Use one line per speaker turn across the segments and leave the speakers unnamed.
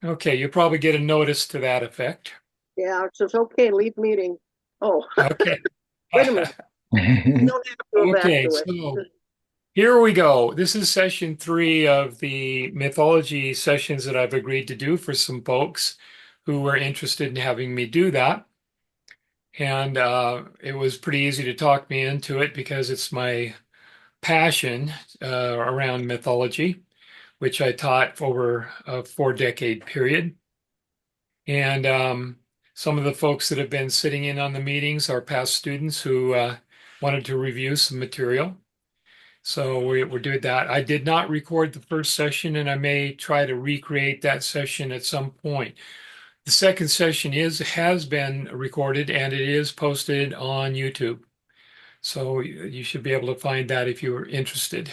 Okay, you'll probably get a notice to that effect.
Yeah, it says, okay, leave meeting. Oh,
Okay.
wait a minute. You don't have to go back
Okay,
to it.
so here we go. This is session three of the mythology sessions that I've agreed to do for some folks who were interested in having me do that. And it was pretty easy to talk me into it because it's my passion around mythology, which I taught over a 4 decade period. And some of the folks that have been sitting in on the meetings are past students who wanted to review some material. So we're doing that. I did not record the first session, and I may try to recreate that session at some point. The second session has been recorded and it is posted on YouTube. So you should be able to find that if you are interested.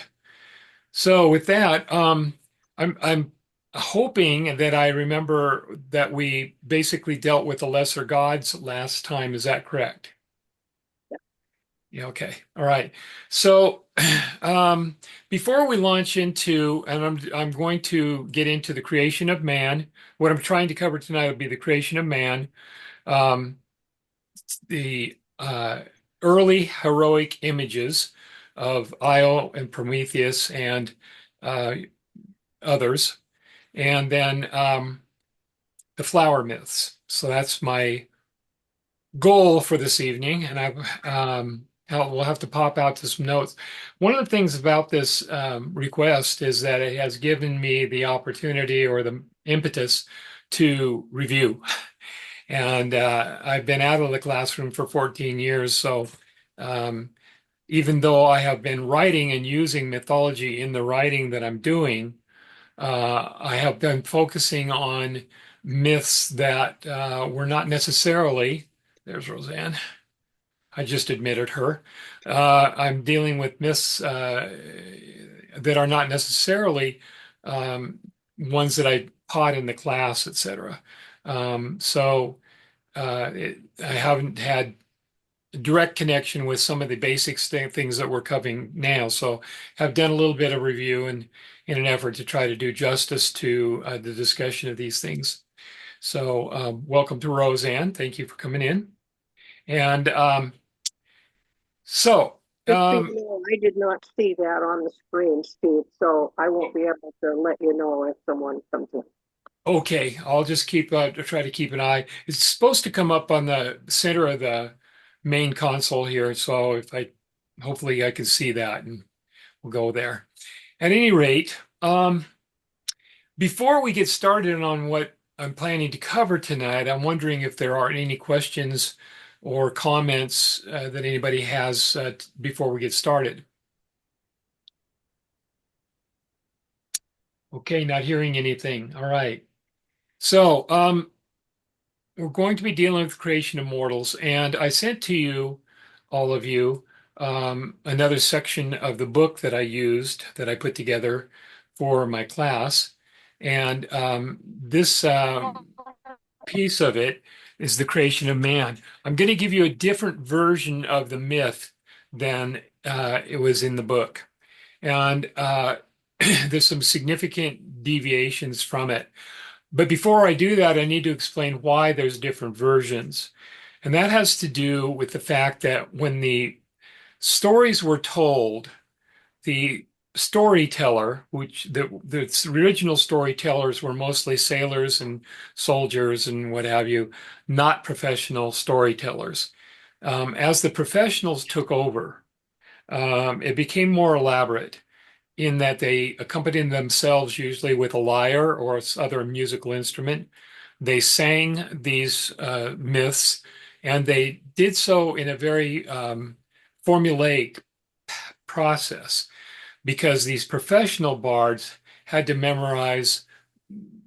So with that, I'm hoping that I remember that we basically dealt with the lesser gods last time. Is that correct? Yeah, okay. All right. So um, before we launch into, and I'm going to get into the creation of man. What I'm trying to cover tonight will be the creation of man, um, the early heroic images of Io and Prometheus and uh, others, and then the flower myths. So that's my goal for this evening, and we'll have to pop out to some notes. One of the things about this request is that it has given me the opportunity or the impetus to review. And I've been out of the classroom for 14 years, so um, even though I have been writing and using mythology in the writing that I'm doing, I have been focusing on myths that were not necessarily, there's Roseanne, I just admitted her. I'm dealing with myths that are not necessarily um, ones that I taught in the class, etc. So I haven't had direct connection with some of the basic things that we're covering now. So have done a little bit of review and in an effort to try to do justice to the discussion of these things. So welcome to Roseanne. Thank you for coming in. And so
Just so you
um,
know, I did not see that on the screen, Steve, so I won't be able to let you know if someone comes in.
okay, I'll just keep try to keep an eye. It's supposed to come up on the center of the main console here. So if I hopefully I can see that and we'll go there. At any rate, before we get started on what I'm planning to cover tonight, I'm wondering if there are any questions or comments that anybody has before we get started. Okay, not hearing anything. All right. So, we're going to be dealing with the creation of mortals, and I sent to you, all of you, another section of the book that I used, that I put together for my class. And this piece of it is the creation of man. I'm going to give you a different version of the myth than it was in the book. And there's some significant deviations from it. But before I do that, I need to explain why there's different versions. And that has to do with the fact that when the stories were told, the storyteller, which the original storytellers were mostly sailors and soldiers and what have you, not professional storytellers. As the professionals took over, it became more elaborate in that they accompanied themselves usually with a lyre or other musical instrument. They sang these myths, and they did so in a very formulaic process because these professional bards had to memorize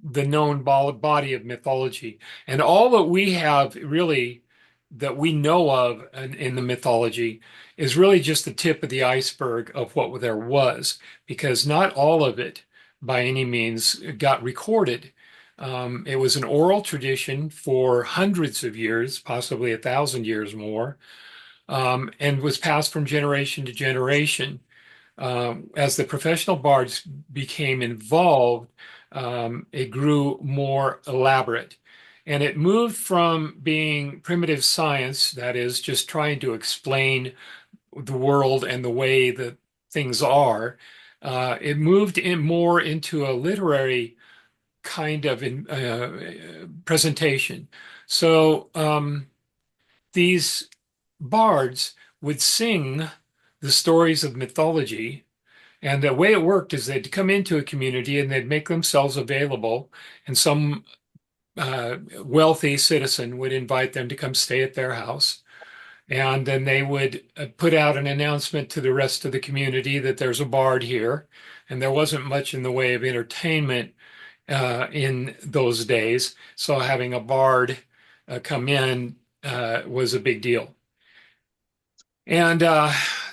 the known body of mythology. And all that we have really that we know of in the mythology is really just the tip of the iceberg of what there was, because not all of it by any means got recorded. It was an oral tradition for hundreds of years, possibly 1,000 years more, and was passed from generation to generation. As the professional bards became involved, It grew more elaborate. And it moved from being primitive science, that is, just trying to explain the world and the way that things are. It moved in more into a literary kind of presentation. So these bards would sing the stories of mythology. And the way it worked is they'd come into a community and they'd make themselves available, and some wealthy citizen would invite them to come stay at their house. And then they would put out an announcement to the rest of the community that there's a bard here. And there wasn't much in the way of entertainment in those days. So having a bard come in was a big deal. And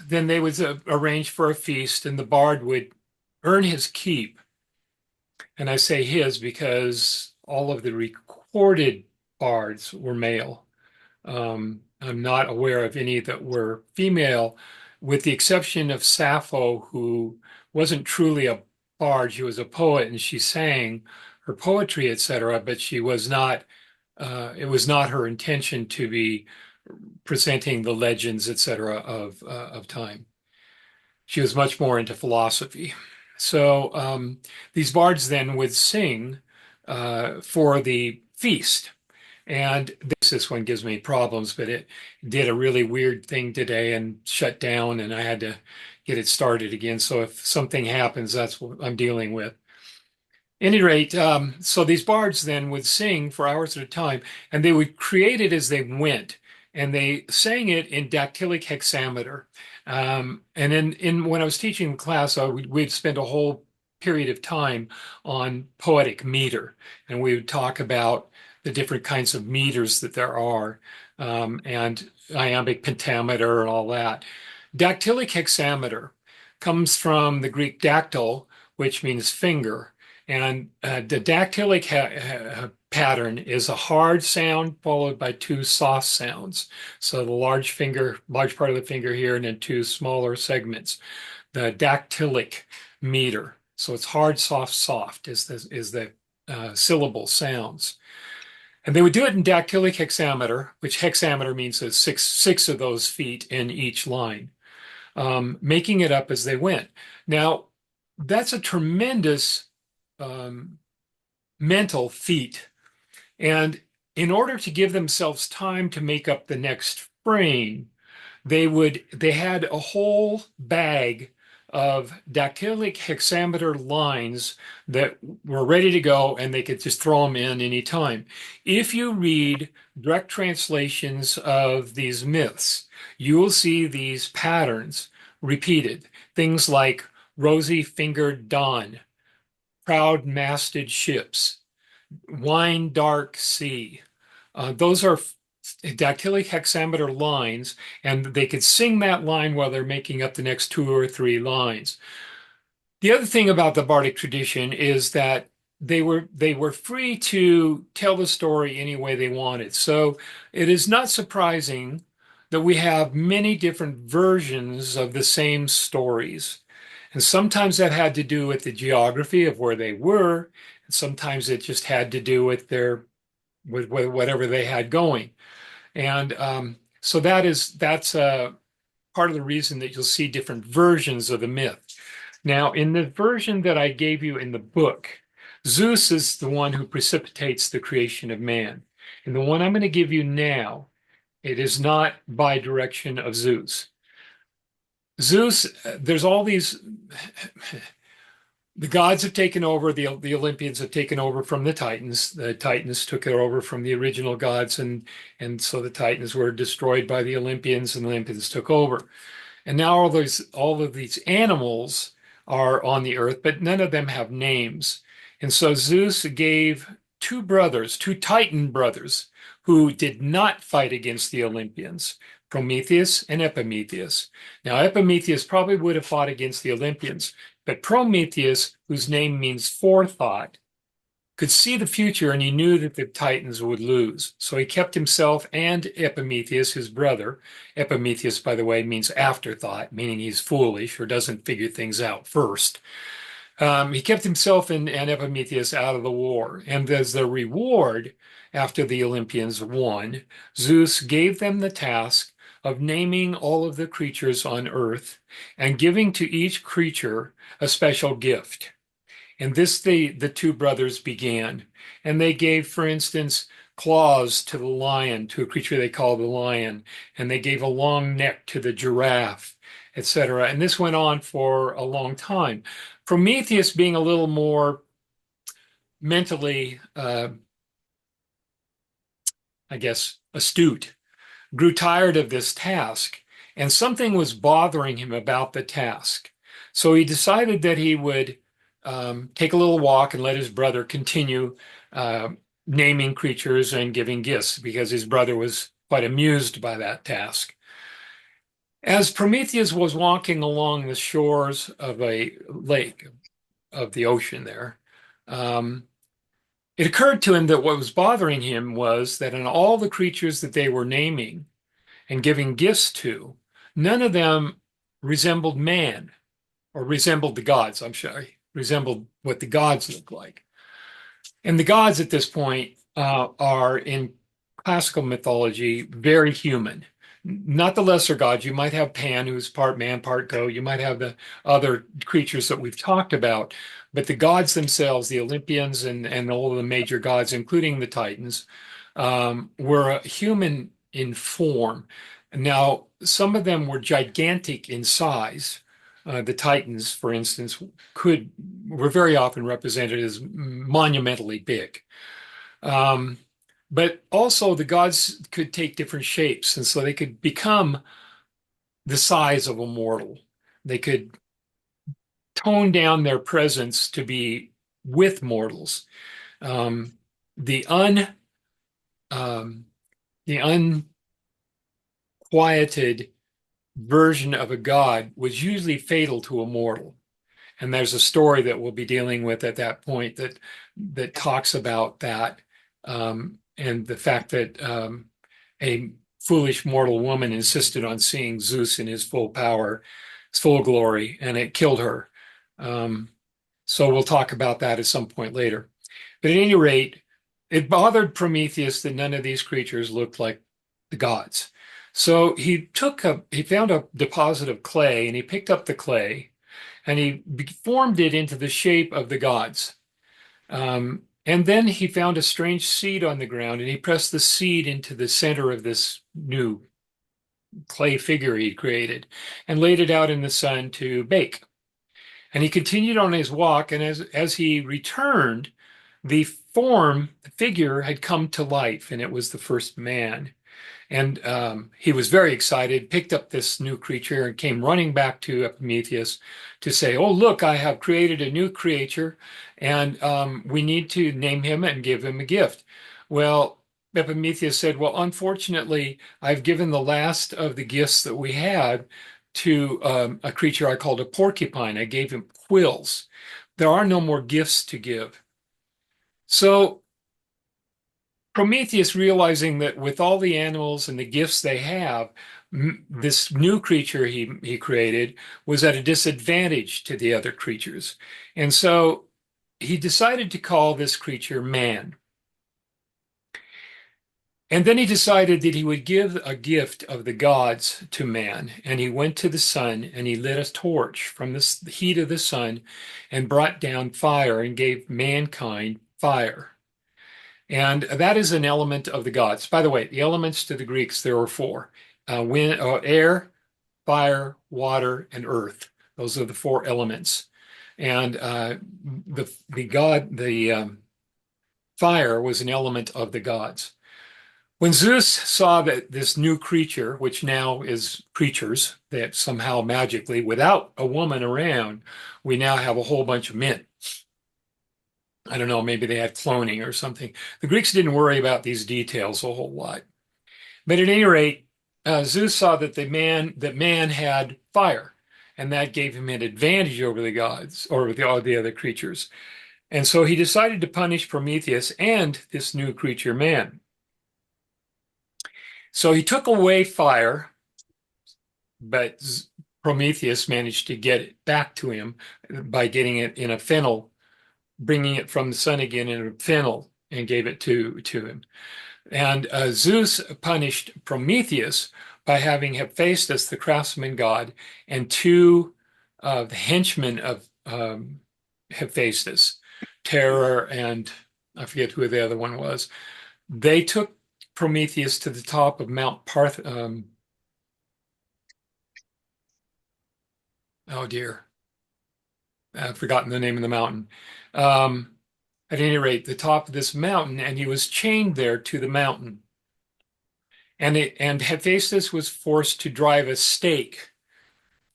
then they would arrange for a feast, and the bard would earn his keep. And I say his because all of the recorded bards were male. I'm not aware of any that were female, with the exception of Sappho, who wasn't truly a bard. She was a poet and she sang her poetry, etc., but she was not, it was not her intention to be presenting the legends, etc., of time. She was much more into philosophy. So these bards then would sing for the feast. And this one gives me problems, but it did a really weird thing today and shut down, and I had to get it started again. So if something happens, that's what I'm dealing with. Any rate, so these bards then would sing for hours at a time, and they would create it as they went, and they sang it in dactylic hexameter. And in when I was teaching the class, we'd spend a whole period of time on poetic meter, and we would talk about the different kinds of meters that there are, and iambic pentameter and all that. Dactylic hexameter comes from the Greek dactyl, which means finger. And the dactylic pattern is a hard sound followed by two soft sounds. So the large finger, large part of the finger here, and then two smaller segments. The dactylic meter. So it's hard, soft, soft is the syllable sounds. And they would do it in dactylic hexameter, which hexameter means there's six of those feet in each line, making it up as they went. Now, that's a tremendous um, mental feat. And in order to give themselves time to make up the next frame, they had a whole bag of dactylic hexameter lines that were ready to go, and they could just throw them in any time. If you read direct translations of these myths, you will see these patterns repeated. Things like rosy fingered dawn, proud masted ships, wine dark sea. Those are dactylic hexameter lines, and they could sing that line while they're making up the next two or three lines. The other thing about the bardic tradition is that they were free to tell the story any way they wanted. So it is not surprising that we have many different versions of the same stories. And sometimes that had to do with the geography of where they were, and sometimes it just had to do with with whatever they had going. And so that's part of the reason that you'll see different versions of the myth. Now, in the version that I gave you in the book, Zeus is the one who precipitates the creation of man. And the one I'm going to give you now, it is not by direction of Zeus. Zeus, there's all these, the gods have taken over, the Olympians have taken over from the Titans. The Titans took it over from the original gods, and so the Titans were destroyed by the Olympians, and the Olympians took over. And now all of these animals are on the earth, but none of them have names. And so Zeus gave two brothers, two Titan brothers, who did not fight against the Olympians, Prometheus and Epimetheus. Now, Epimetheus probably would have fought against the Olympians, but Prometheus, whose name means forethought, could see the future, and he knew that the Titans would lose. So he kept himself and Epimetheus, his brother. Epimetheus, by the way, means afterthought, meaning he's foolish or doesn't figure things out first. He kept himself and Epimetheus out of the war. And as the reward, after the Olympians won, Zeus gave them the task of naming all of the creatures on earth and giving to each creature a special gift. And this the two brothers began. And they gave, for instance, claws to the lion, to a creature they called the lion, and they gave a long neck to the giraffe, etc. And this went on for a long time. Prometheus, being a little more mentally, I guess, astute, grew tired of this task, and something was bothering him about the task. So he decided that he would take a little walk and let his brother continue uh, naming creatures and giving gifts because his brother was quite amused by that task. As Prometheus was walking along the shores of a lake, of the ocean there, um, it occurred to him that what was bothering him was that in all the creatures that they were naming, and giving gifts to, none of them resembled man or resembled the gods, I'm sorry, resembled what the gods look like. And the gods at this point are in classical mythology very human. Not the lesser gods. You might have Pan, who's part man, part goat. You might have the other creatures that we've talked about. But the gods themselves, the Olympians and all of the major gods, including the Titans, were human in form. Now, some of them were gigantic in size. The Titans, for instance, could were very often represented as monumentally big. Um, but also the gods could take different shapes, and so they could become the size of a mortal. They could tone down their presence to be with mortals. Um, the un um, the unquieted version of a god was usually fatal to a mortal. And there's a story that we'll be dealing with at that point that talks about that and the fact that a foolish mortal woman insisted on seeing Zeus in his full power, his full glory, and it killed her. Um, so we'll talk about that at some point later. But at any rate, it bothered Prometheus that none of these creatures looked like the gods. So he found a deposit of clay and he picked up the clay and he formed it into the shape of the gods. And then he found a strange seed on the ground and he pressed the seed into the center of this new clay figure he'd created and laid it out in the sun to bake. And he continued on his walk, and as he returned, the figure had come to life, and it was the first man. And he was very excited, picked up this new creature, and came running back to Epimetheus to say, "Oh, look, I have created a new creature, and we need to name him and give him a gift." Well, Epimetheus said, "Well, unfortunately, I've given the last of the gifts that we had to a creature I called a porcupine. I gave him quills. There are no more gifts to give." So Prometheus, realizing that with all the animals and the gifts they have, this new creature he created was at a disadvantage to the other creatures. And so he decided to call this creature man. And then he decided that he would give a gift of the gods to man. And he went to the sun and he lit a torch from the heat of the sun and brought down fire and gave mankind fire. And that is an element of the gods. By the way, the elements to the Greeks, there were four: wind, air, fire, water, and earth. Those are the four elements. And the fire was an element of the gods. When Zeus saw that this new creature, which now is creatures that somehow magically, without a woman around, we now have a whole bunch of men. I don't know, maybe they had cloning or something. The Greeks didn't worry about these details a whole lot. But at any rate, Zeus saw that man had fire, and that gave him an advantage over the gods or over all the other creatures. And so he decided to punish Prometheus and this new creature man. So he took away fire, but Prometheus managed to get it back to him by getting it in a fennel, bringing it from the sun again in a fennel, and gave it to him. And Zeus punished Prometheus by having Hephaestus, the craftsman god, and two of the henchmen of Hephaestus, Terror and I forget who the other one was. They took Prometheus to the top of Mount Parth. Oh dear, I've forgotten the name of the mountain. Um, at any rate, the top of this mountain, and he was chained there to the mountain. And Hephaestus was forced to drive a stake,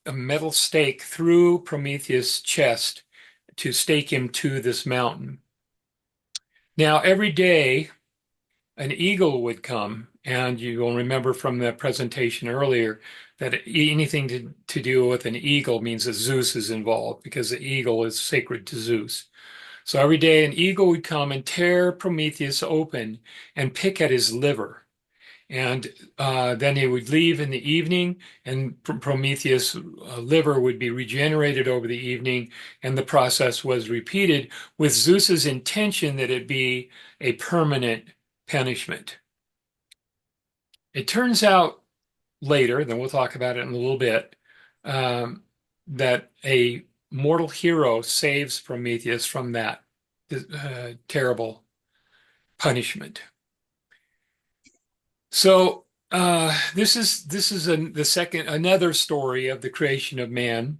a metal stake, through Prometheus' chest to stake him to this mountain. Now, every day, an eagle would come, and you will remember from the presentation earlier that anything to do with an eagle means that Zeus is involved because the eagle is sacred to Zeus. So every day, an eagle would come and tear Prometheus open and pick at his liver. And then he would leave in the evening, and Prometheus' liver would be regenerated over the evening, and the process was repeated with Zeus's intention that it be a permanent punishment. It turns out later, then we'll talk about it in a little bit, um, that a mortal hero saves Prometheus from that terrible punishment. So this is the second another story of the creation of man.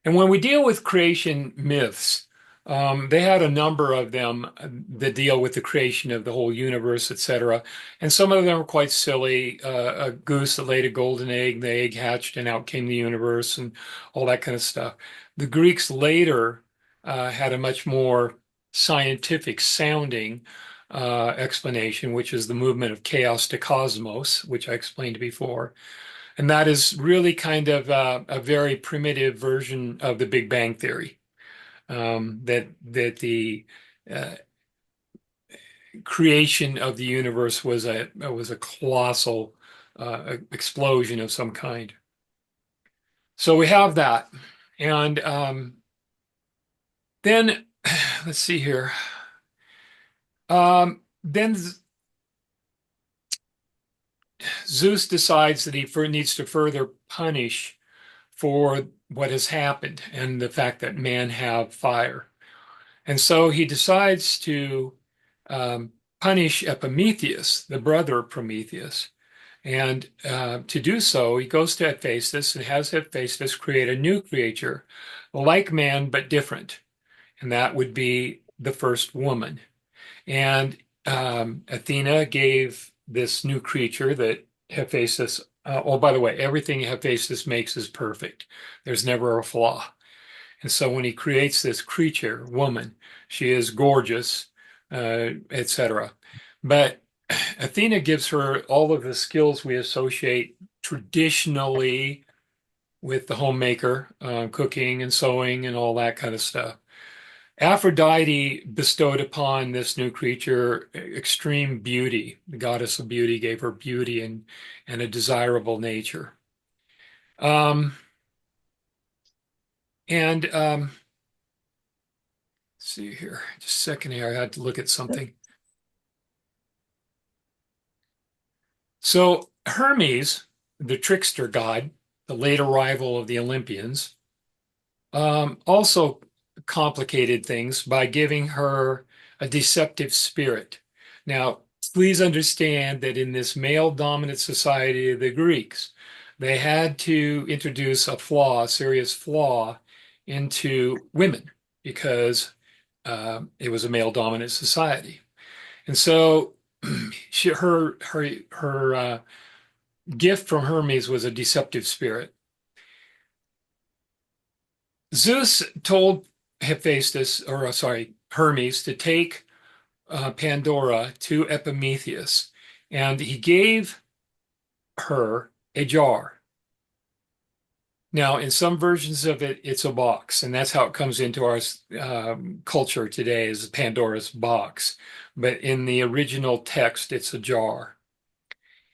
And when we deal with creation myths, they had a number of them that deal with the creation of the whole universe, etc. And some of them are quite silly. A goose that laid a golden egg, the egg hatched, and out came the universe, and all that kind of stuff. The Greeks later had a much more scientific sounding explanation, which is the movement of chaos to cosmos, which I explained before. And that is really kind of a very primitive version of the Big Bang Theory. That the uh, creation of the universe was a colossal explosion of some kind. So we have that, and then let's see here. Then Zeus decides that he needs to further punish for what has happened and the fact that man have fire. And so he decides to punish Epimetheus, the brother of Prometheus. And to do so, he goes to Hephaestus and has Hephaestus create a new creature, like man but different. And that would be the first woman. And Athena gave this new creature that Hephaestus, oh, by the way, everything Hephaestus makes is perfect. There's never a flaw. And so when he creates this creature, woman, she is gorgeous, etc. But Athena gives her all of the skills we associate traditionally with the homemaker, cooking and sewing and all that kind of stuff. Aphrodite bestowed upon this new creature extreme beauty. The goddess of beauty gave her beauty and a desirable nature. And let's see here, just a second here. I had to look at something. So Hermes, the trickster god, the late arrival of the Olympians, also complicated things by giving her a deceptive spirit. Now, please understand that in this male-dominant society of the Greeks, they had to introduce a flaw, a serious flaw, into women because it was a male-dominant society. And so her gift from Hermes was a deceptive spirit. Zeus told Hephaestus, or sorry, Hermes, to take Pandora to Epimetheus, and he gave her a jar. Now, in some versions of it, it's a box, and that's how it comes into our culture today is Pandora's box. But in the original text, it's a jar.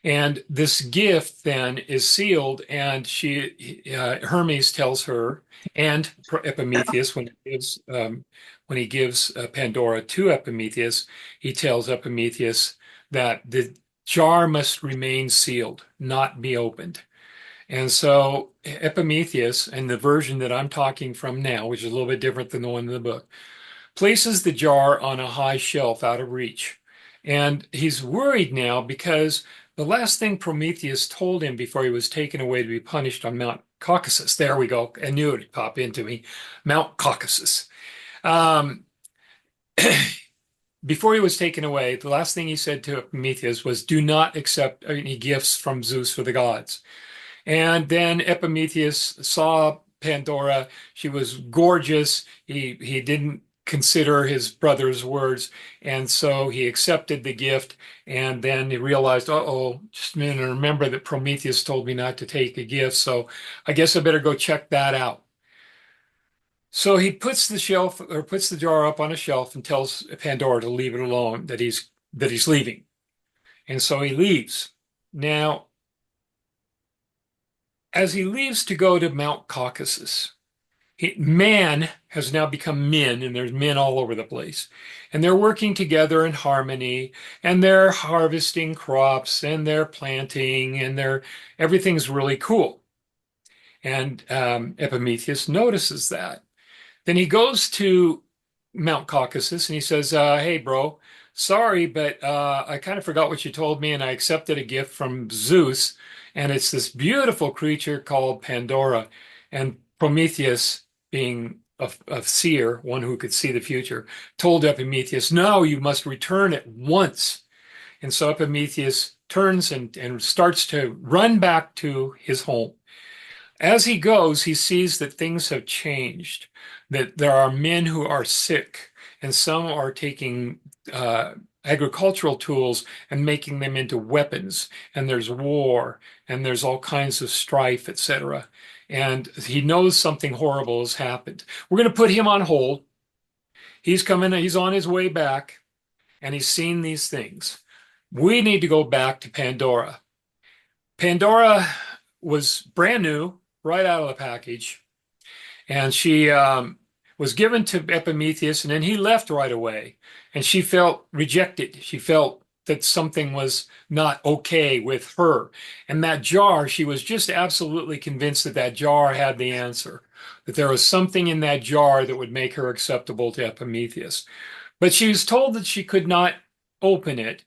And this gift then is sealed, and Hermes tells her, and Epimetheus, when he gives Pandora to Epimetheus, he tells Epimetheus that the jar must remain sealed, not be opened. And so Epimetheus, and the version that I'm talking from now, which is a little bit different than the one in the book, places the jar on a high shelf out of reach. And he's worried now because the last thing Prometheus told him before he was taken away to be punished on Mount Caucasus, there we go, I knew it'd pop into me, Mount Caucasus. Um, Before he was taken away, the last thing he said to Prometheus was, "Do not accept any gifts from Zeus for the gods." And then Epimetheus saw Pandora. She was gorgeous. He didn't consider his brother's words, and so he accepted the gift. And then he realized, uh-oh, just a minute, remember that Prometheus told me not to take a gift, so I guess I better go check that out. So he puts the jar up on a shelf and tells Pandora to leave it alone, that he's leaving. And so he leaves. Now, as he leaves to go to Mount Caucasus, man has now become men, and there's men all over the place. And they're working together in harmony, and they're harvesting crops, and they're planting, and everything's really cool. And Epimetheus notices that. Then he goes to Mount Caucasus and he says, "Hey, bro, sorry, but I kind of forgot what you told me, and I accepted a gift from Zeus, and it's this beautiful creature called Pandora." And Prometheus, being a seer, one who could see the future, told Epimetheus, "No, you must return at once." And so Epimetheus turns and starts to run back to his home. As he goes, he sees that things have changed, that there are men who are sick, and some are taking agricultural tools and making them into weapons, and there's war, and there's all kinds of strife, etc. And he knows something horrible has happened. We're going to put him on hold. He's on his way back, and he's seen these things. We need to go back to Pandora. Pandora was brand new, right out of the package, and she was given to Epimetheus, and then he left right away. And she felt rejected. She felt that something was not okay with her. And that jar, she was just absolutely convinced that that jar had the answer, that there was something in that jar that would make her acceptable to Epimetheus. But she was told that she could not open it,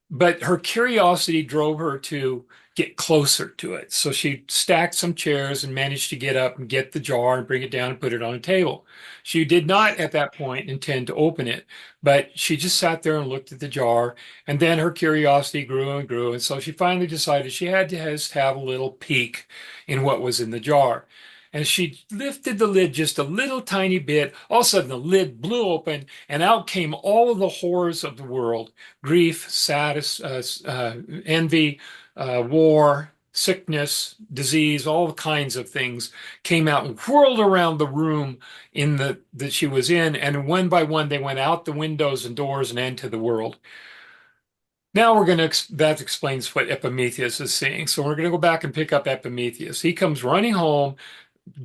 but her curiosity drove her to get closer to it. So she stacked some chairs and managed to get up and get the jar and bring it down and put it on a table. She did not at that point intend to open it, but she just sat there and looked at the jar. And then her curiosity grew and grew. And so she finally decided she had to just have a little peek in what was in the jar. And she lifted the lid just a little tiny bit. All of a sudden, the lid blew open, and out came all of the horrors of the world: grief, sadness, envy, war, sickness, disease, all kinds of things came out and whirled around the room that she was in, and one by one they went out the windows and doors and into the world. Now that explains what Epimetheus is seeing. So we're gonna go back and pick up Epimetheus. He comes running home,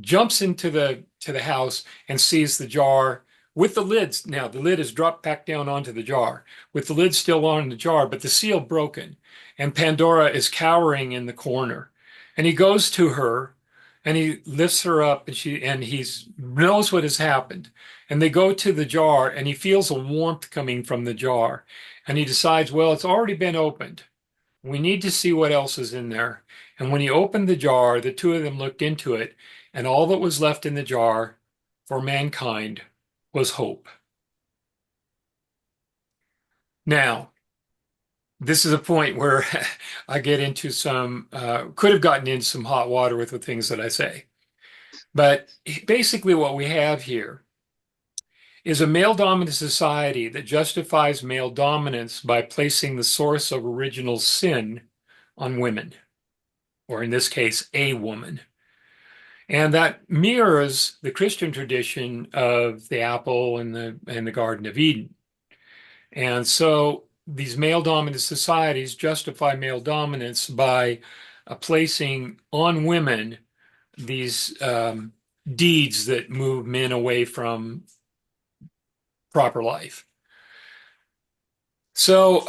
jumps into the house and sees the jar with the lids. Now the lid is dropped back down onto the jar with the lid still on the jar, but the seal broken. And Pandora is cowering in the corner. And he goes to her and he lifts her up, and he's knows what has happened. And they go to the jar, and he feels a warmth coming from the jar. And he decides, well, it's already been opened. We need to see what else is in there. And when he opened the jar, the two of them looked into it, and all that was left in the jar for mankind was hope. Now, this is a point where I get into could have gotten into some hot water with the things that I say. But basically, what we have here is a male dominant society that justifies male dominance by placing the source of original sin on women, or in this case, a woman. And that mirrors the Christian tradition of the apple and the Garden of Eden. And so these male dominant societies justify male dominance by placing on women these deeds that move men away from proper life. So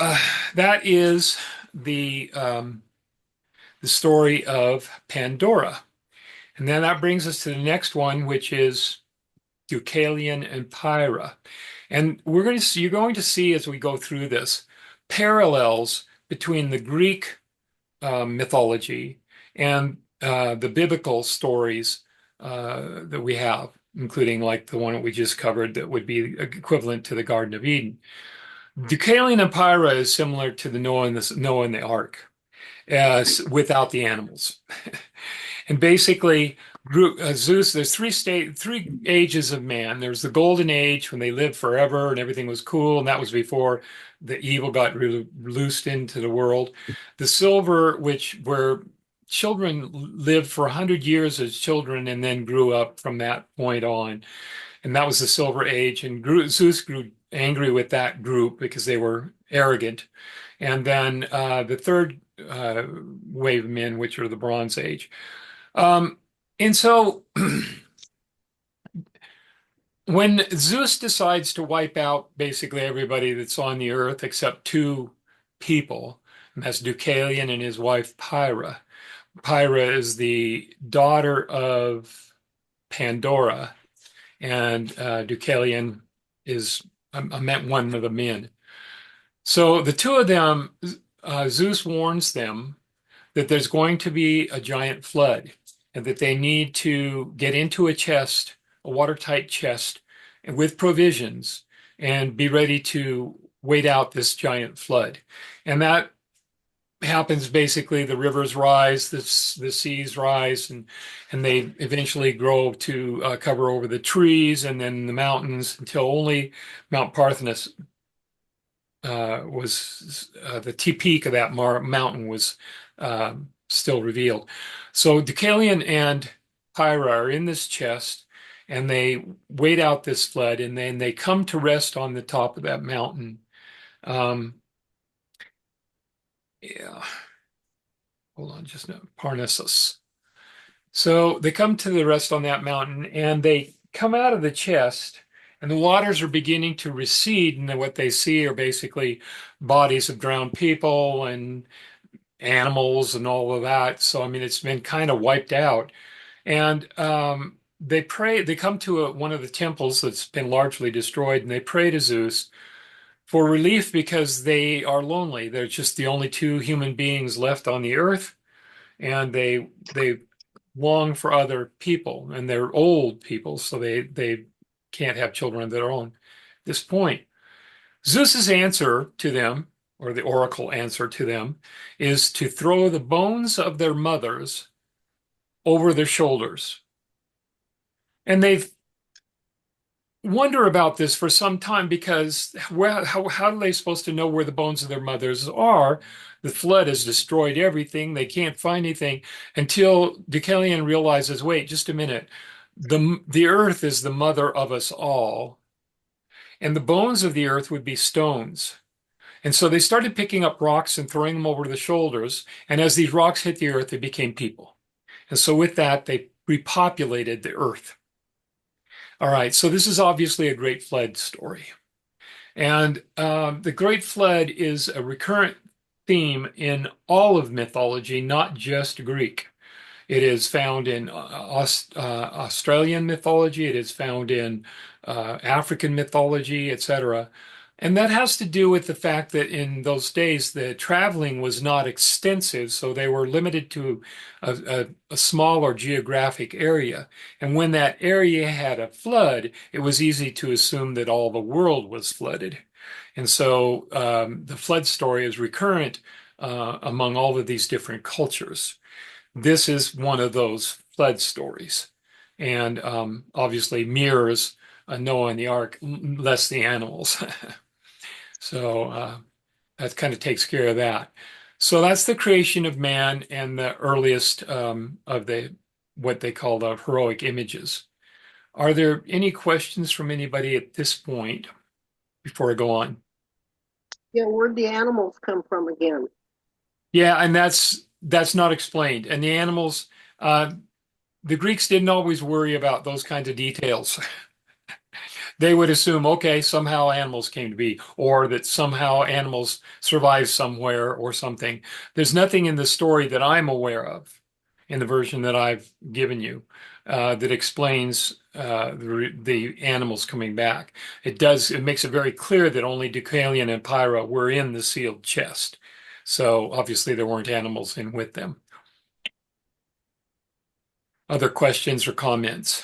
that is the story of Pandora. And then that brings us to the next one, which is Deucalion and Pyrrha. And you're going to see as we go through this parallels between the Greek mythology and the biblical stories that we have, including like the one that we just covered that would be equivalent to the Garden of Eden. Deucalion and Pyrrha is similar to the Noah and the Ark, without the animals. And basically, Zeus, there's three ages of man. There's the golden age when they lived forever and everything was cool, and that was before the evil got loosed into the world. The silver, where children lived for 100 years as children and then grew up from that point on. And that was the silver age. And Zeus grew angry with that group because they were arrogant. And then the third wave of men, which are the Bronze Age. Um, and so when Zeus decides to wipe out basically everybody that's on the earth except two people, and that's Deucalion and his wife Pyrrha. Pyrrha is the daughter of Pandora, and Deucalion is I meant one of the men. So the two of them, Zeus warns them that there's going to be a giant flood and that they need to get into a chest, a watertight chest, and with provisions and be ready to wait out this giant flood. And that happens basically the rivers rise, the seas rise, and they eventually grow to cover over the trees and then the mountains until only Mount Parthenos was the peak of that mountain was still revealed. So Deucalion and Pyrrha are in this chest, and they wait out this flood, and then they come to rest on the top of that mountain. Um, yeah, hold on, just now, Parnassus. So they come to the rest on that mountain, and they come out of the chest. And the waters are beginning to recede, and then what they see are basically bodies of drowned people and animals and all of that. So, I mean, it's been kind of wiped out. And they come to one of the temples that's been largely destroyed, and they pray to Zeus for relief because they are lonely. They're just the only two human beings left on the earth, and they long for other people, and they're old people, so they can't have children of their own at this point. Zeus's answer to them, or the oracle answer to them, is to throw the bones of their mothers over their shoulders. And they've wonder about this for some time because how are they supposed to know where the bones of their mothers are? The flood has destroyed everything. They can't find anything until Deucalion realizes, wait, just a minute. The earth is the mother of us all, and the bones of the earth would be stones. And so they started picking up rocks and throwing them over the shoulders. And as these rocks hit the earth, they became people. And so with that, they repopulated the earth. All right, so this is obviously a Great Flood story. And the Great Flood is a recurrent theme in all of mythology, not just Greek. It is found in Australian mythology, it is found in African mythology, etc. And that has to do with the fact that in those days the traveling was not extensive, so they were limited to a smaller geographic area. And when that area had a flood, it was easy to assume that all the world was flooded. And so the flood story is recurrent among all of these different cultures. This is one of those flood stories, and obviously mirrors Noah and the Ark, less the animals. So that kind of takes care of that. So that's the creation of man and the earliest of the what they call the heroic images. Are there any questions from anybody at this point before I go on?
Yeah, where'd the animals come from again?
Yeah, and that's not explained. And the animals, uh, the Greeks didn't always worry about those kinds of details. They would assume, okay, somehow animals came to be, or that somehow animals survived somewhere or something. There's nothing in the story that I'm aware of, in the version that I've given you, that explains the animals coming back. It makes it very clear that only Deucalion and Pyrrha were in the sealed chest. So obviously there weren't animals in with them. Other questions or comments?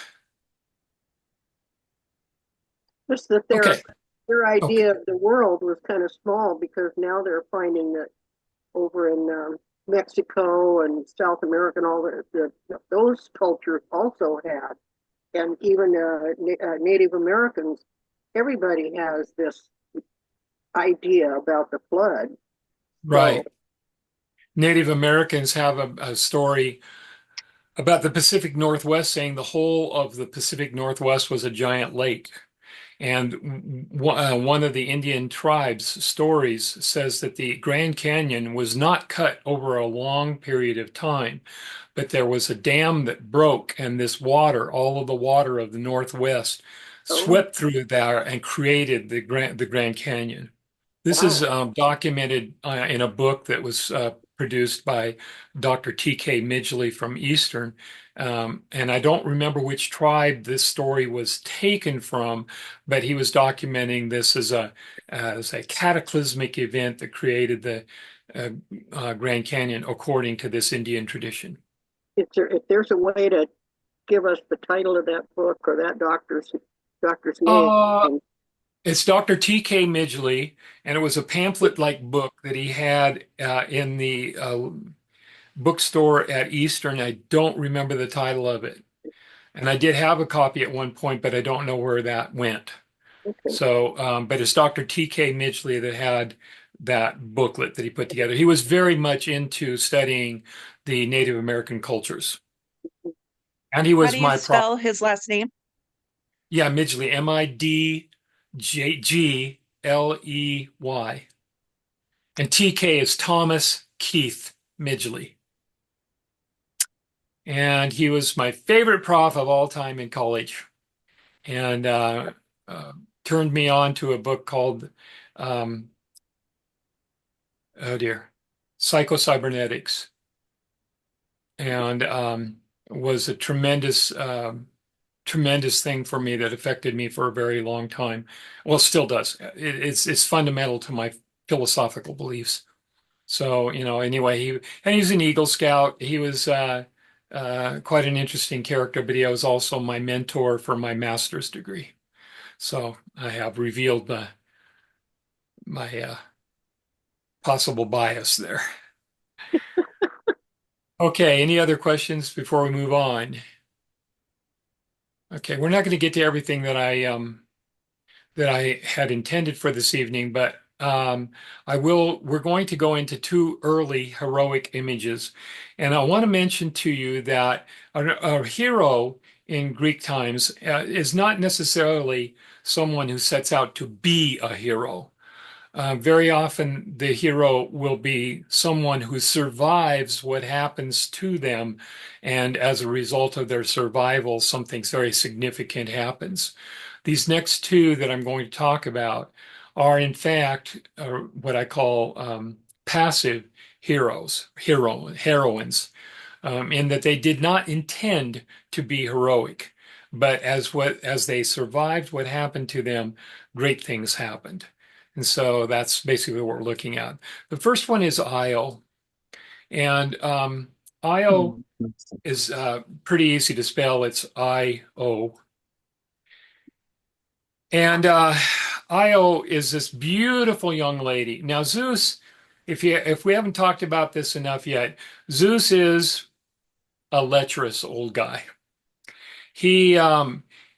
Just that
Okay.
their
Okay.
idea of the world was kind of small because now they're finding that over in Mexico and South America and all those cultures also had, and even Native Americans, everybody has this idea about the flood. So,
Right. Native Americans have a story about the Pacific Northwest, saying the whole of the Pacific Northwest was a giant lake. And one of the Indian tribes' stories says that the Grand Canyon was not cut over a long period of time, but there was a dam that broke, and this water, all of the water of the Northwest,
oh,
swept through there and created the Grand Canyon. This is
wow.
documented in a book that was produced by Dr. T.K. Midgley from Eastern. And I don't remember which tribe this story was taken from, but he was documenting this as a cataclysmic event that created the uh, Grand Canyon according to this Indian tradition.
If there's a way to give us the title of that book or that doctor's name,
Uh,
and
it's Dr. T.K. Midgley, and it was a pamphlet-like book that he had in the bookstore at Eastern. I don't remember the title of it. And I did have a copy at one point, but I don't know where that went.
okay.
So, but it's Dr. T.K. Midgley that had that booklet that he put together. He was very much into studying the Native American cultures. And he
How
was
do you
my prof.
spell his last name?
Yeah, Midgley, Midgley. And TK is Thomas Keith Midgley. And he was my favorite prof of all time in college. And uh, turned me on to a book called, um, oh dear, Psychocybernetics, and was a tremendous thing for me that affected me for a very long time. Well, still does. It's fundamental to my philosophical beliefs. So, anyway, he's an Eagle Scout. He was quite an interesting character, but he was also my mentor for my master's degree. So I have revealed my possible bias there. Okay, any other questions before we move on? Okay, we're not going to get to everything that I had intended for this evening, but I will. We're going to go into two early heroic images, and I want to mention to you that a hero in Greek times is not necessarily someone who sets out to be a hero. Very often, the hero will be someone who survives what happens to them, and as a result of their survival, something very significant happens. These next two that I'm going to talk about are, in fact, what I call passive heroines, in that they did not intend to be heroic, but as they survived what happened to them, great things happened. And so that's basically what we're looking at. The first one is Io, and Io is pretty easy to spell. It's I-O. And Io is this beautiful young lady. Now, Zeus, if we haven't talked about this enough yet, Zeus is a lecherous old guy. He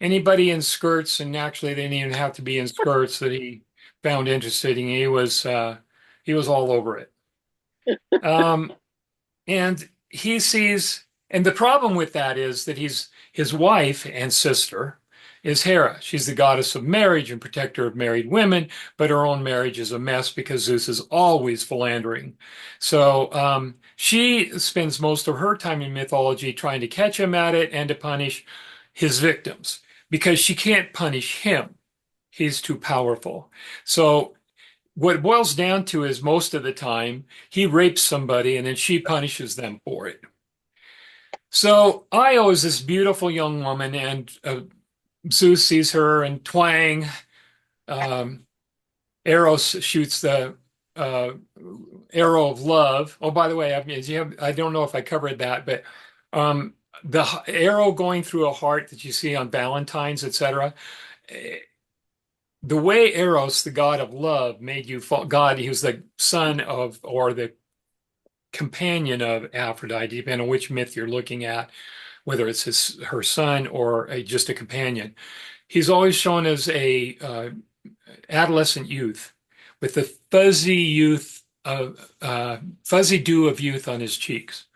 anybody in skirts, and actually they didn't even have to be in skirts that he found interesting. He was all over it. Um, and he sees, and the problem with that is that his wife and sister is Hera. She's the goddess of marriage and protector of married women, but her own marriage is a mess because Zeus is always philandering. So she spends most of her time in mythology trying to catch him at it and to punish his victims because she can't punish him. He's too powerful. So what it boils down to is most of the time he rapes somebody and then she punishes them for it. So Io is this beautiful young woman, and Zeus sees her and twang. Um, Eros shoots the uh, arrow of love. Oh, by the way, I don't know if I covered that, but um, the arrow going through a heart that you see on Valentine's, etc. The way Eros, the god of love, made you fall, God, he was the son of, or the companion of Aphrodite, depending on which myth you're looking at, whether it's her son or just a companion. He's always shown as a adolescent youth with the fuzzy dew of youth on his cheeks.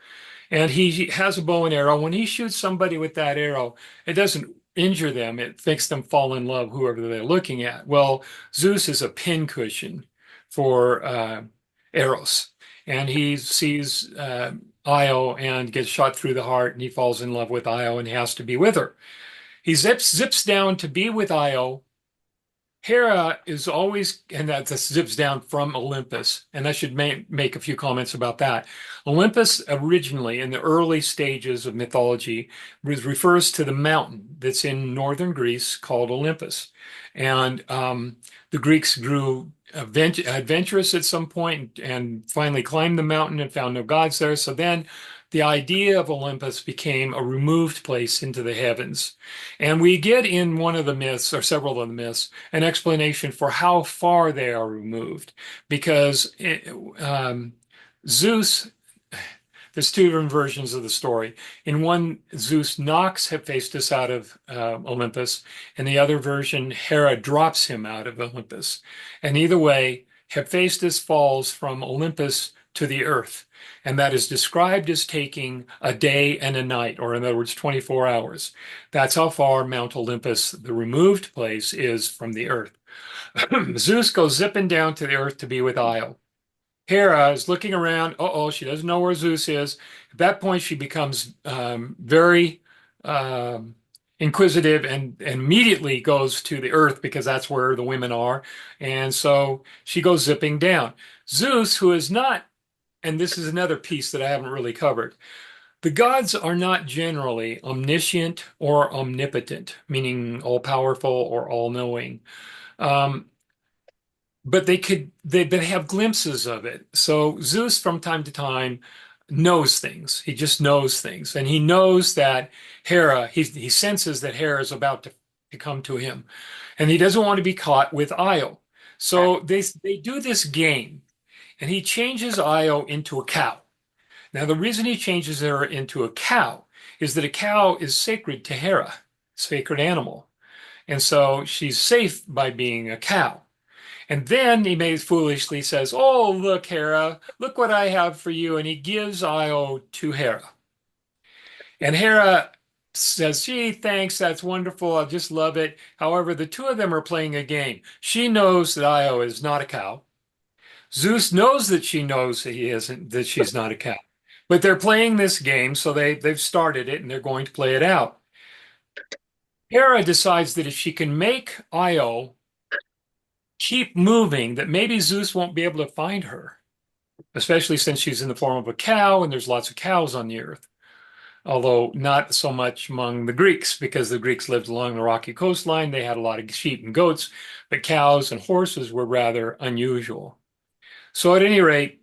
And he has a bow and arrow. When he shoots somebody with that arrow, it doesn't injure them. It makes them fall in love, whoever they're looking at. Well, Zeus is a pincushion for Eros. And he sees Io and gets shot through the heart, and he falls in love with Io and has to be with her. He zips down to be with Io. Hera is always, and that zips down from Olympus, and I should make a few comments about that. Olympus originally, in the early stages of mythology, refers to the mountain that's in northern Greece called Olympus. And the Greeks grew adventurous at some point and finally climbed the mountain and found no gods there. So then the idea of Olympus became a removed place into the heavens. And we get in one of the myths, or several of the myths, an explanation for how far they are removed. Because Zeus, there's two different versions of the story. In one, Zeus knocks Hephaestus out of Olympus. In the other version, Hera drops him out of Olympus. And either way, Hephaestus falls from Olympus to the earth. And that is described as taking a day and a night, or in other words, 24 hours. That's how far Mount Olympus, the removed place, is from the earth. Zeus goes zipping down to the earth to be with Io. Hera is looking around. Uh-oh, she doesn't know where Zeus is. At that point, she becomes very um, inquisitive and immediately goes to the earth because that's where the women are. And so she goes zipping down. Zeus, who is not, and this is another piece that I haven't really covered, the gods are not generally omniscient or omnipotent, meaning all-powerful or all-knowing. Um, but they have glimpses of it. So Zeus from time to time knows things. He just knows things. And he knows that Hera, he senses that Hera is about to come to him. And he doesn't want to be caught with Io. So they do this game, and he changes Io into a cow. Now, the reason he changes her into a cow is that a cow is sacred to Hera, sacred animal. And so she's safe by being a cow. And then he may foolishly says, "Oh, look, Hera, look what I have for you." And he gives Io to Hera. And Hera says, "Gee, thanks, that's wonderful. I just love it." However, the two of them are playing a game. She knows that Io is not a cow. Zeus knows that she knows that he isn't, that she's not a cow. But they're playing this game, so they've started it and they're going to play it out. Hera decides that if she can make Io keep moving, that maybe Zeus won't be able to find her, especially since she's in the form of a cow and there's lots of cows on the earth. Although not so much among the Greeks, because the Greeks lived along the rocky coastline. They had a lot of sheep and goats, but cows and horses were rather unusual. So at any rate,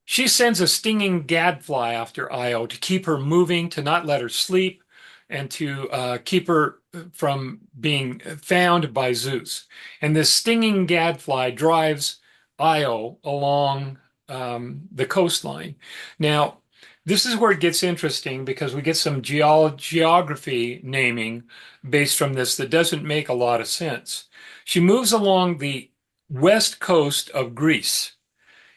she sends a stinging gadfly after Io to keep her moving, to not let her sleep, and to keep her from being found by Zeus. And this stinging gadfly drives Io along the coastline. Now, this is where it gets interesting because we get some geography naming based from this that doesn't make a lot of sense. She moves along the west coast of Greece.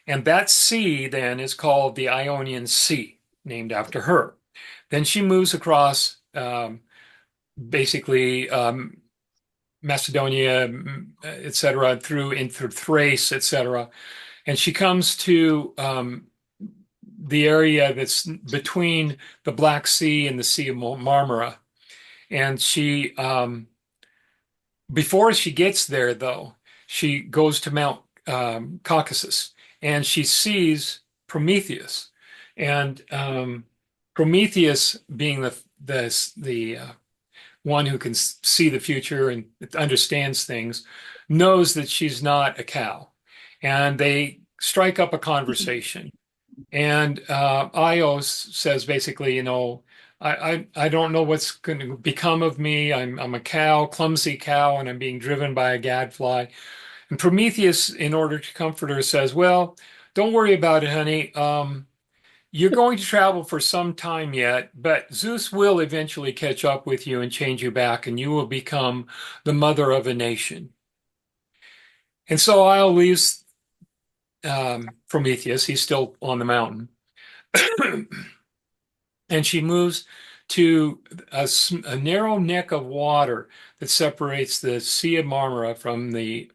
And that sea then is called the Ionian Sea, named after her. Then she moves across basically Macedonia, etc., through into Thrace, etc. And she comes to the area that's between the Black Sea and the Sea of Marmara. And before she gets there, though, she goes to Mount Caucasus and she sees Prometheus. And Prometheus, being the one who can see the future and understands things, knows that she's not a cow. And they strike up a conversation. And Io says basically, I don't know what's going to become of me. I'm a cow, clumsy cow, and I'm being driven by a gadfly. And Prometheus, in order to comfort her, says, well, don't worry about it, honey. You're going to travel for some time yet, but Zeus will eventually catch up with you and change you back, and you will become the mother of a nation. And so Io leaves Prometheus. He's still on the mountain. And she moves to a narrow neck of water that separates the Sea of Marmara from the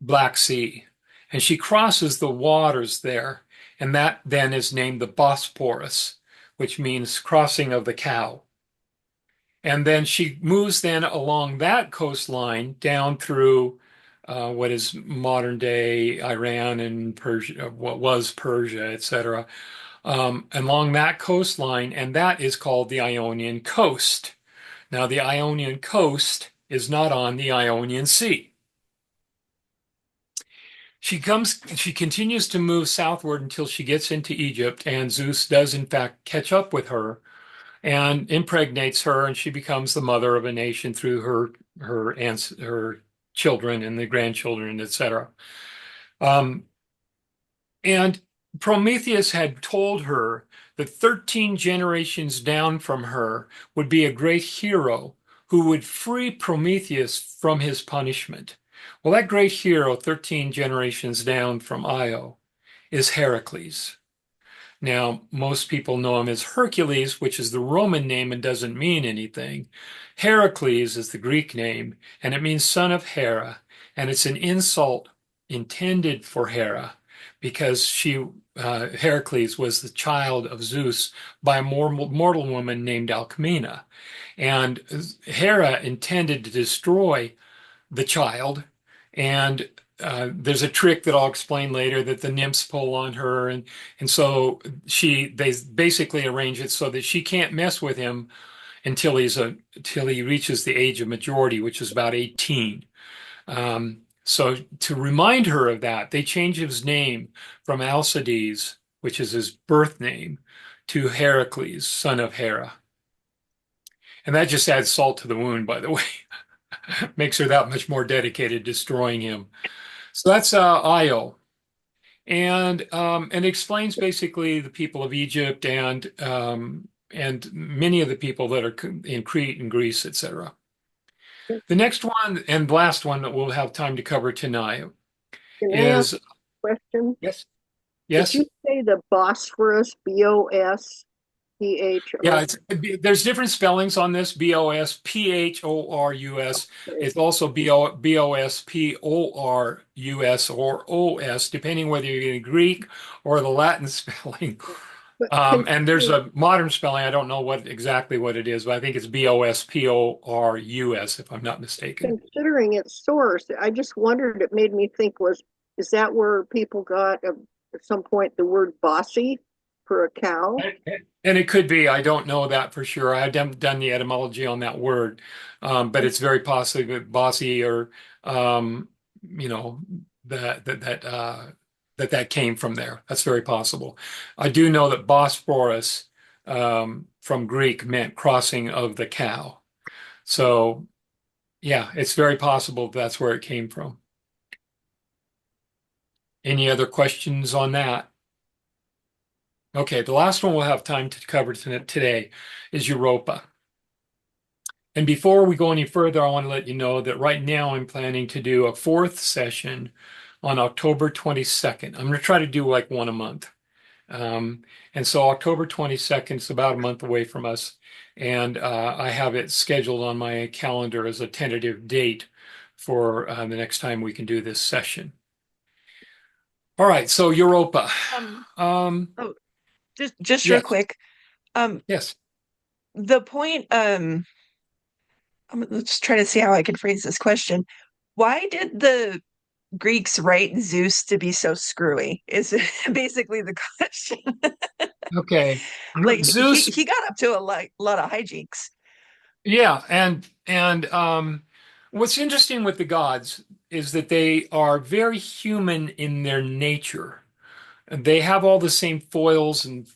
Black Sea. And she crosses the waters there, and that then is named the Bosporus, which means crossing of the cow. And then she moves then along that coastline down through what is modern day Iran and Persia, what was Persia, etc., along that coastline, and that is called the Ionian Coast. Now, the Ionian Coast is not on the Ionian Sea. She continues to move southward until she gets into Egypt, and Zeus does in fact catch up with her and impregnates her, and she becomes the mother of a nation through her aunts, her children, and the grandchildren, etc. Um, and Prometheus had told her that 13 generations down from her would be a great hero who would free Prometheus from his punishment. Well, that great hero, 13 generations down from Io, is Heracles. Now, most people know him as Hercules, which is the Roman name and doesn't mean anything. Heracles is the Greek name, and it means son of Hera, and it's an insult intended for Hera because Heracles was the child of Zeus by a mortal woman named Alcmena. And Hera intended to destroy the child. And there's a trick that I'll explain later that the nymphs pull on her, and so they basically arrange it so that she can't mess with him until he reaches the age of majority, which is about 18. So to remind her of that, they change his name from Alcides, which is his birth name, to Heracles, son of Hera. And that just adds salt to the wound, by the way. Makes her that much more dedicated to destroying him. So that's Io, and explains basically the people of Egypt and many of the people that are in Crete and Greece, etc. The next one and last one that we'll have time to cover tonight
Can I ask
is
a question?
yes,
Did you
yes.
say the Bosphorus,
Yeah,
Bosphorus?
there's different spellings on this. Bosphorus. It's also Bosporus or OS, depending whether you're getting Greek or the Latin spelling.
But
And there's a modern spelling. I don't know exactly what it is, but I think it's Bosporus, if I'm not mistaken.
considering its source, I just wondered, it made me think is that where people got at some point the word bossy for a cow?
And it could be. I don't know that for sure. I haven't done the etymology on that word, but it's very possibly bossy or um, you know that came from there. That's very possible. I do know that Bosporus from Greek meant crossing of the cow. So yeah, it's very possible that's where it came from. Any other questions on that? Okay, the last one we'll have time to cover today is Europa. And before we go any further, I want to let you know that right now I'm planning to do a fourth session on October 22nd. I'm going to try to do like one a month. Um, and so October 22nd is about a month away from us. And I have it scheduled on my calendar as a tentative date for the next time we can do this session. All right, so Europa.
Um,
Um,
oh, just real
yes,
quick. Um,
yes.
the point, let's try to see how I can phrase this question. Why did the Greeks write Zeus to be so screwy? Is basically the question.
Okay.
Like he
Zeus,
he got up to a lot of hijinks.
yeah, and what's interesting with the gods is that they are very human in their nature. They have all the same foils and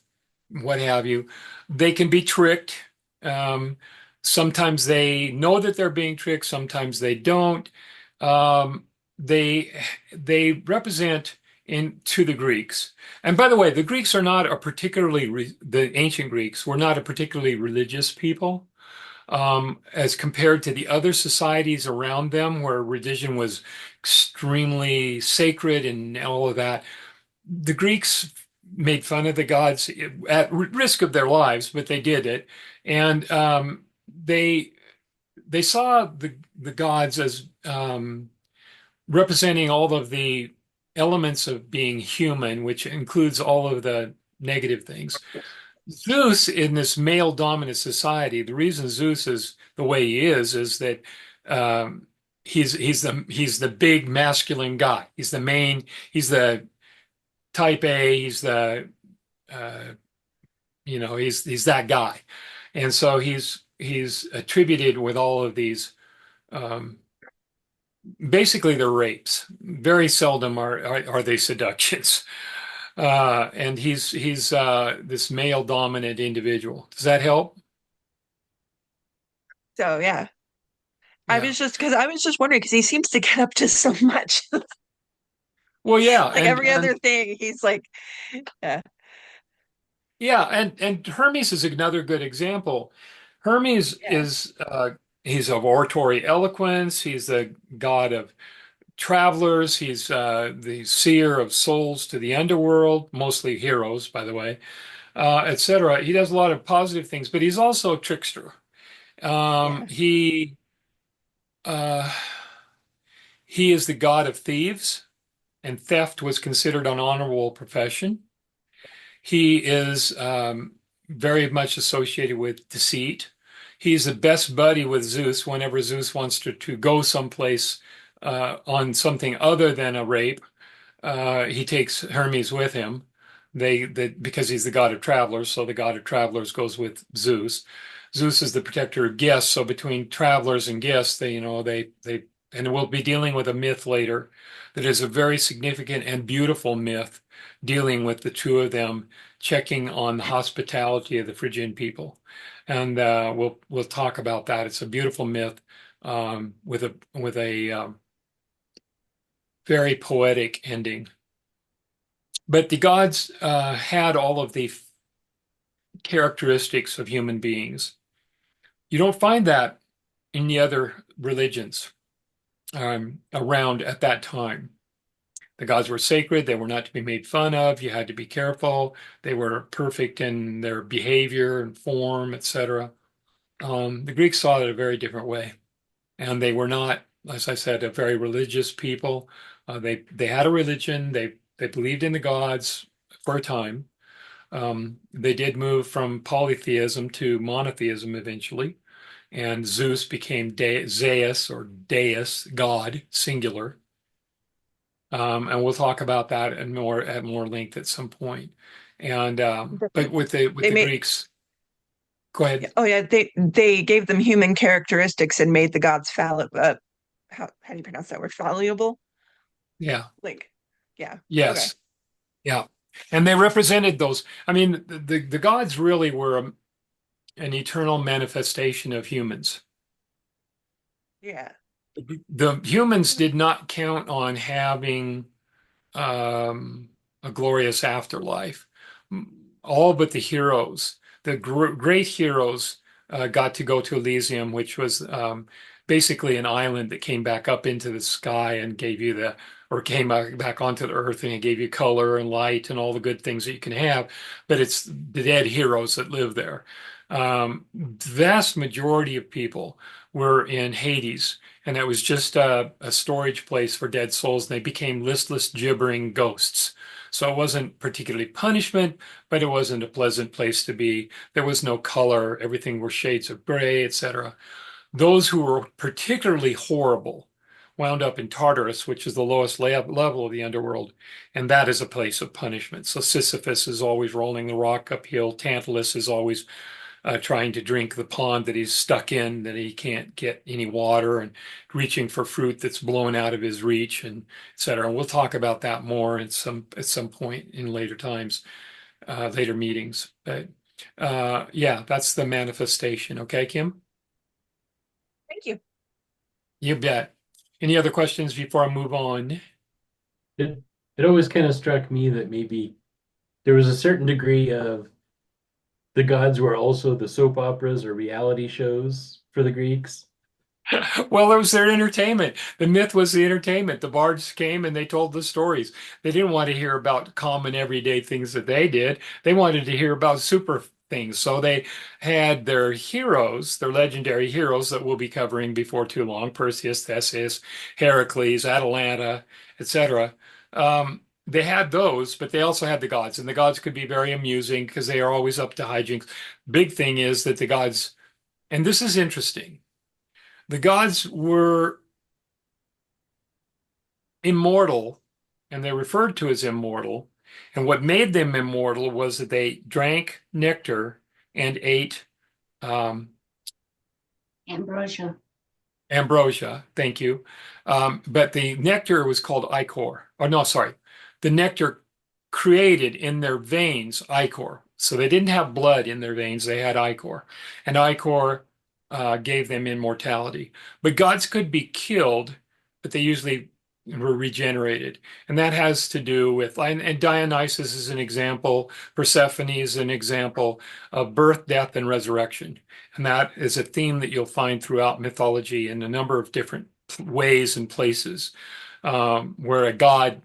what have you. They can be tricked. Um, Sometimes they know that they're being tricked, sometimes they don't. Um, they they represent in to the Greeks. And by the way, the Greeks are not a the ancient Greeks were not a particularly religious people. As compared to the other societies around them, where religion was extremely sacred and all of that, the Greeks made fun of the gods at risk of their lives, but they did it, and they saw the gods as representing all of the elements of being human, which includes all of the negative things. Zeus, in this male dominant society, the reason Zeus is the way he is that um, he's the big masculine guy. He's the main. He's the type A. He's the uh, he's that guy, and so he's attributed with all of these. Um, Basically, they're rapes. Very seldom are they seductions. And he's this male dominant individual. Does that help?
So yeah,
Yeah.
I was just wondering because he seems to get up to so much.
Well, yeah,
Like every other thing, he's like, yeah,
and Hermes is another good example. Hermes
yeah.
he's of oratory eloquence. He's the god of travelers. He's the seer of souls to the underworld, mostly heroes, by the way, etc. He does a lot of positive things, but he's also a trickster.
Yeah.
He uh, he is the god of thieves, and theft was considered an honorable profession. He is very much associated with deceit. He's the best buddy with Zeus whenever Zeus wants to go someplace on something other than a rape. He takes Hermes with him. Because he's the god of travelers, so the god of travelers goes with Zeus. Zeus is the protector of guests, so between travelers and guests, and we'll be dealing with a myth later that is a very significant and beautiful myth dealing with the two of them checking on the hospitality of the Phrygian people, and we'll talk about that. It's a beautiful myth with a very poetic ending. But the gods had all of the characteristics of human beings. You don't find that in the other religions around at that time. The gods were sacred, they were not to be made fun of, you had to be careful, they were perfect in their behavior and form, etc. The Greeks saw it a very different way, and they were not, as I said, a very religious people. They had a religion, they believed in the gods for a time. They did move from polytheism to monotheism eventually, and Zeus became Zeus or Deus, God, singular. And we'll talk about that at more length at some point. And but
They
with
they
the
made
Greeks, go
yeah,
ahead.
oh yeah, they gave them human characteristics and made the gods fallible. How do you pronounce that word? Fallible?
Yeah,
Like, yeah. Okay.
yes, yeah. And they represented those. I mean, the gods really were an eternal manifestation of humans.
Yeah.
The humans did not count on having um, a glorious afterlife. All but the heroes, the great heroes, got to go to Elysium, which was basically an island that came back up into the sky and gave you the or came back onto the earth and it gave you color and light and all the good things that you can have, but it's the dead heroes that live there. The vast majority of people were in Hades, and it was just a storage place for dead souls, and they became listless, gibbering ghosts. So it wasn't particularly punishment, but it wasn't a pleasant place to be. There was no color, everything were shades of gray, etc. Those who were particularly horrible wound up in Tartarus, which is the lowest level of the underworld, and that is a place of punishment. So Sisyphus is always rolling the rock uphill. Tantalus is always trying to drink the pond that he's stuck in, that he can't get any water, and reaching for fruit that's blown out of his reach, and et cetera. And we'll talk about that more at some point in later times, later meetings. But yeah, that's the manifestation. Okay, Kim?
Thank you.
You bet. Any other questions before I move on?
It always kind of struck me that maybe there was a certain degree of the gods were also the soap operas or reality shows for the Greeks.
Well, it was their entertainment. The myth was the entertainment. The bards came and they told the stories. They didn't want to hear about common everyday things that they did. They wanted to hear about super things. So they had their heroes, their legendary heroes that we'll be covering before too long, Perseus, Theseus, Heracles, Atalanta, etc. They had those, but they also had the gods, and the gods could be very amusing because they are always up to hijinks. Big thing is that the gods, and this is interesting, the gods were immortal, and they're referred to as immortal. And what made them immortal was that they drank nectar and ate um,
Ambrosia.
ambrosia. Thank you. But the nectar was called ichor. Oh, no, sorry. The nectar created in their veins ichor. So they didn't have blood in their veins, they had ichor. And ichor gave them immortality. But gods could be killed, but they usually were regenerated. And that has to do with, and Dionysus is an example, Persephone is an example of birth, death, and resurrection. And that is a theme that you'll find throughout mythology in a number of different ways and places, where a god,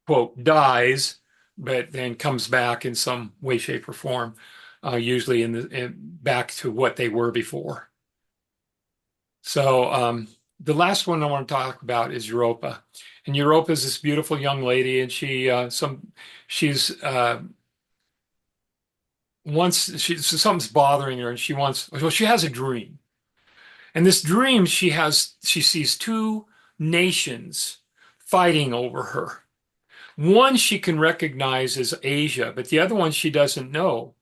quote, dies, but then comes back in some way, shape, or form, usually back to what they were before. So the last one I want to talk about is Europa. And Europa is this beautiful young lady, and she's something's bothering her, and she has a dream. And this dream she sees two nations fighting over her. One she can recognize as Asia, but the other one she doesn't know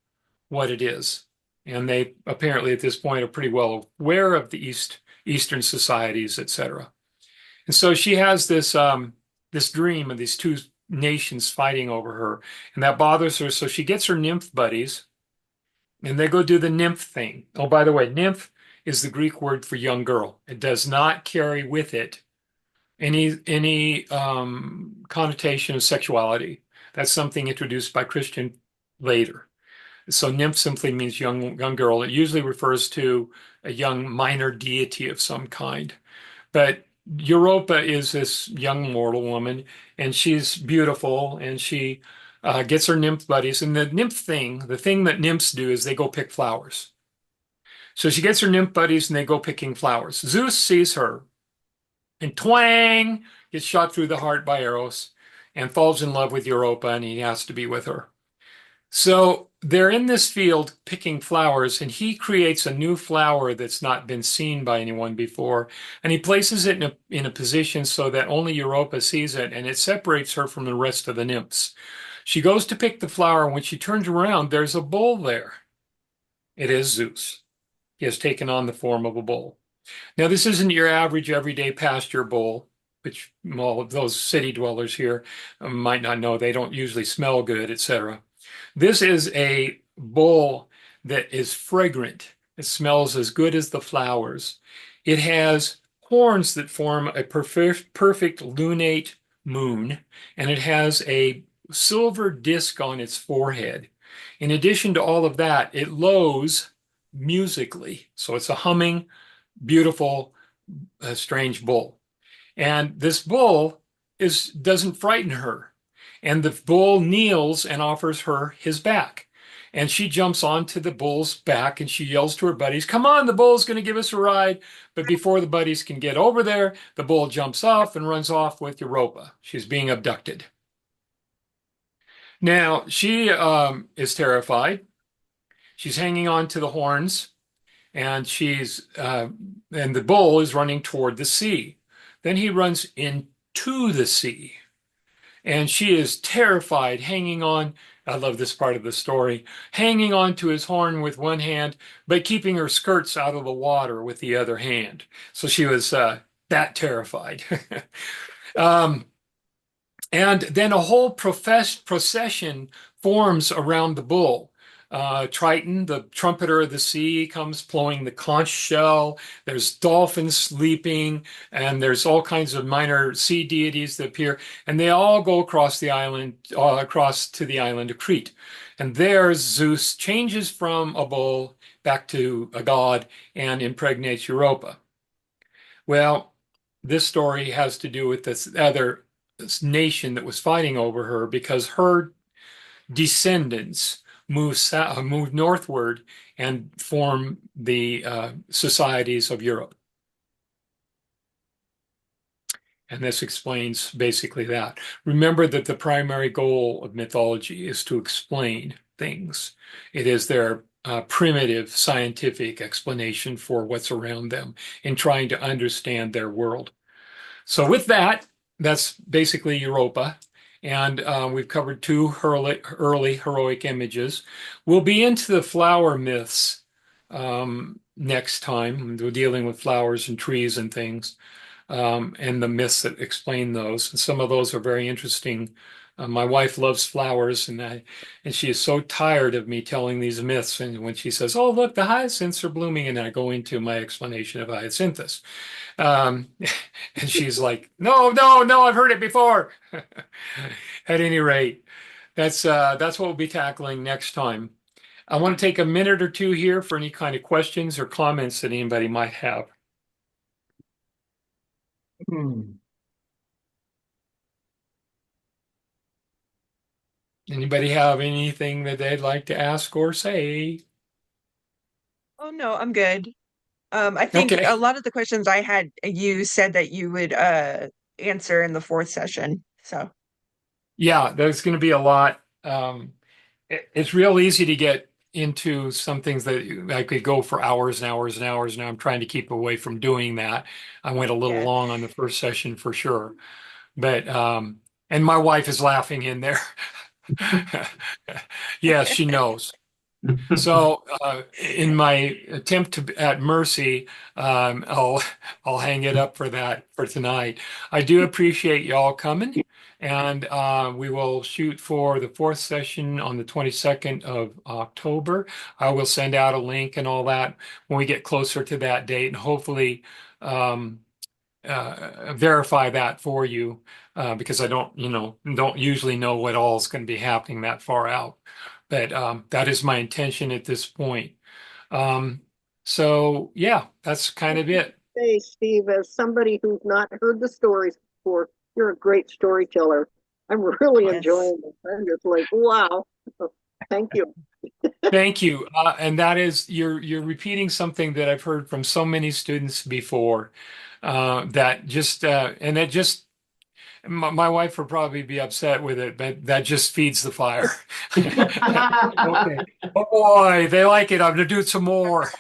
what it is. And they apparently at this point are pretty well aware of the Eastern societies, etc. And so she has this dream of these two nations fighting over her, and that bothers her. So she gets her nymph buddies, and they go do the nymph thing. Oh, by the way, nymph is the Greek word for young girl. It does not carry with it any connotation of sexuality. That's something introduced by Christian later. So nymph simply means young girl. It usually refers to a young minor deity of some kind. But Europa is this young mortal woman, and she's beautiful, and she gets her nymph buddies. And the nymph thing, the thing that nymphs do is they go pick flowers. So she gets her nymph buddies, and they go picking flowers. Zeus sees her, and twang, gets shot through the heart by arrows, and falls in love with Europa, and he has to be with her. So they're in this field picking flowers, and he creates a new flower that's not been seen by anyone before, and he places it in a position so that only Europa sees it, and it separates her from the rest of the nymphs. She goes to pick the flower, and when she turns around, there's a bull there. It is Zeus. He has taken on the form of a bull. Now, this isn't your average everyday pasture bull, which all of those city dwellers here might not know. They don't usually smell good, etc. This is a bowl that is fragrant. It smells as good as the flowers. It has horns that form a perfect lunate moon, and it has a silver disc on its forehead. In addition to all of that, it lows musically. So it's a humming, beautiful, strange bull. And this bull is doesn't frighten her. And the bull kneels and offers her his back. And she jumps onto the bull's back and she yells to her buddies, "Come on, the bull's going to give us a ride." But before the buddies can get over there, the bull jumps off and runs off with Europa. She's being abducted. Now, she is terrified. She's hanging on to the horns and and the bull is running toward the sea. Then he runs into the sea. And she is terrified, hanging on. I love this part of the story, hanging on to his horn with one hand, but keeping her skirts out of the water with the other hand. So she was that terrified. um, and then a whole procession forms around the bull. Triton, the trumpeter of the sea, comes blowing the conch shell. There's dolphins sleeping, and there's all kinds of minor sea deities that appear, and they all go across the island, across to the island of Crete. And there, Zeus changes from a bull back to a god and impregnates Europa. Well, this story has to do with this nation that was fighting over her because her descendants move northward and form the societies of Europe. And this explains basically that. Remember that the primary goal of mythology is to explain things. It is their primitive scientific explanation for what's around them in trying to understand their world. So with that, that's basically Europa. And we've covered two early heroic images. We'll be into the flower myths next time. We're dealing with flowers and trees and things, and the myths that explain those. And some of those are very interesting. My wife loves flowers, and she is so tired of me telling these myths. And when she says, "Oh, look, the hyacinths are blooming," and I go into my explanation of hyacinthus. Um, and she's like, "No, no, no, I've heard it before." At any rate, that's what we'll be tackling next time. I want to take a minute or two here for any kind of questions or comments that anybody might have.
Hmm.
Anybody have anything that they'd like to ask or say?
Oh no, I'm good. I think
Okay.
a lot of the questions I had, you said that you would answer in the fourth session. So
Yeah, there's going to be a lot. It's real easy to get into some things that I could go for hours and hours and hours. Now I'm trying to keep away from doing that. I went a little
yeah.
long on the first session for sure. But and my wife is laughing in there. Yes, she knows. So, in my attempt at mercy, I'll hang it up for that for tonight. I do appreciate y'all coming, and we will shoot for the fourth session on the 22nd of October. I will send out a link and all that when we get closer to that date, and hopefully um, verify that for you because I don't usually know what all is going to be happening that far out. But that is my intention at this point. Um, so yeah, that's kind of it.
Hey, Steve, as somebody who's not heard the stories before, you're a great storyteller. I'm really
Yes.
enjoying this. I'm just like, wow. Thank you.
Thank you. And that is you're repeating something that I've heard from so many students before. That just and that just my wife would probably be upset with it, but that just feeds the fire. Okay. Oh boy, they like it. I'm gonna do some more.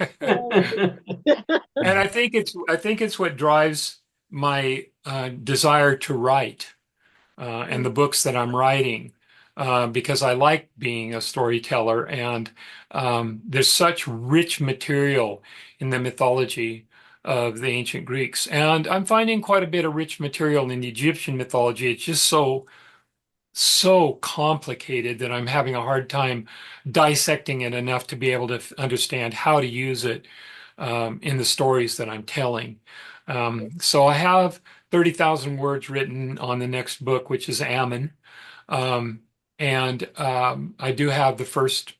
And I think it's what drives my desire to write and the books that I'm writing because I like being a storyteller and there's such rich material in the mythology of the ancient Greeks. And I'm finding quite a bit of rich material in the Egyptian mythology. It's just so complicated that I'm having a hard time dissecting it enough to be able to understand how to use it in the stories that I'm telling. So I have 30,000 words written on the next book, which is Ammon. Um, and I do have the first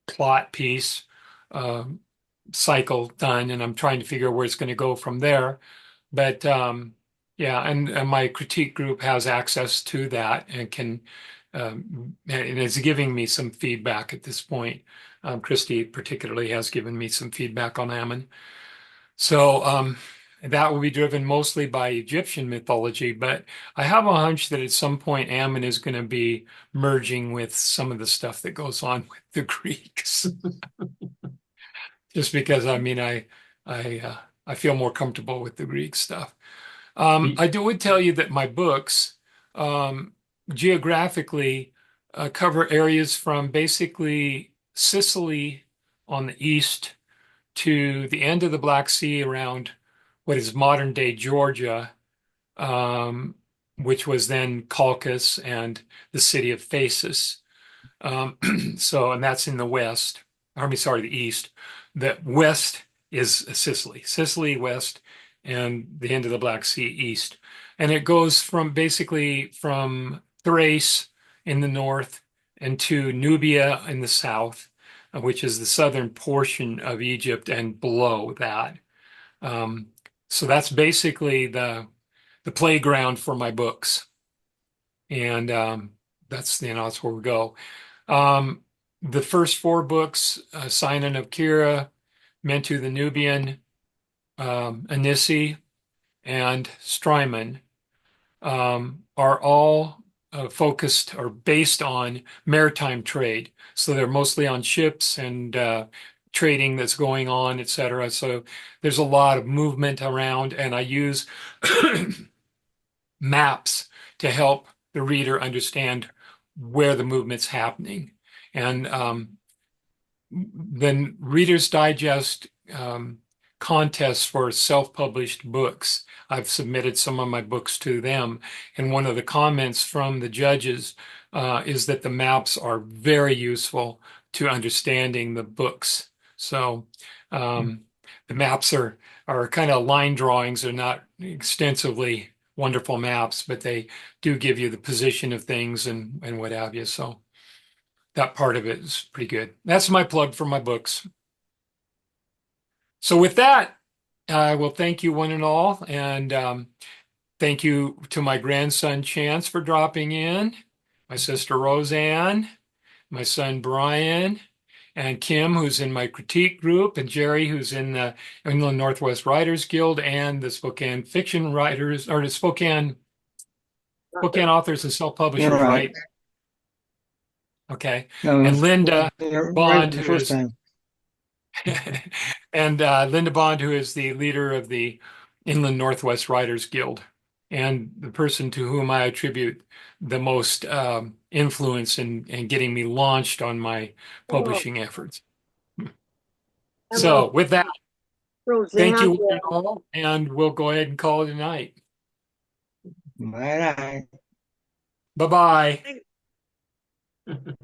plot piece um, cycle done, and I'm trying to figure out where it's going to go from there. But Yeah, and my critique group has access to that and can and is giving me some feedback at this point. Christy particularly has given me some feedback on Ammon. So that will be driven mostly by Egyptian mythology, but I have a hunch that at some point Ammon is going to be merging with some of the stuff that goes on with the Greeks. Just because I feel more comfortable with the Greek stuff.
The,
I would tell you that my books um, geographically cover areas from basically Sicily on the east to the end of the Black Sea around what is modern day Georgia, um, which was then Colchis and the city of Phasis. Um, and that's in the west. I mean, sorry, the east. The west is Sicily west, and the end of the Black Sea east. And it goes from basically from Thrace in the north and to Nubia in the south, which is the southern portion of Egypt and below that. Um, so that's basically the playground for my books. And that's where we go. Um, the first four books, Sign of Kira, Mentu the Nubian, Anisi, and Strymon, are all focused or based on maritime trade. So they're mostly on ships and trading that's going on, et cetera. So there's a lot of movement around, and I use maps to help the reader understand where the movement's happening. And then Reader's Digest contests for self-published books. I've submitted some of my books to them, and one of the comments from the judges is that the maps are very useful to understanding the books. So the maps are kind of line drawings. They're not extensively wonderful maps, but they do give you the position of things and what have you. So that part of it is pretty good. That's my plug for my books. So with that, I will thank you one and all, and thank you to my grandson Chance for dropping in, my sister Roseanne, my son Brian, and Kim, who's in my critique group, and Jerry, who's in the Inland Northwest Writers Guild and the Spokane Fiction Writers, or the Spokane Authors and
You're
Self-Publishers,
right.
right? Okay.
No,
And Linda
you're right
Bond,
the
who
first
is
time.
and Linda Bond, who is the leader of the Inland Northwest Writers Guild, and the person to whom I attribute the most influence in getting me launched on my
Oh,
publishing efforts.
and Ro-
So, with that, thank
Roseanne,
you all, and we'll go ahead and call it a night.
Bye bye.
Bye bye.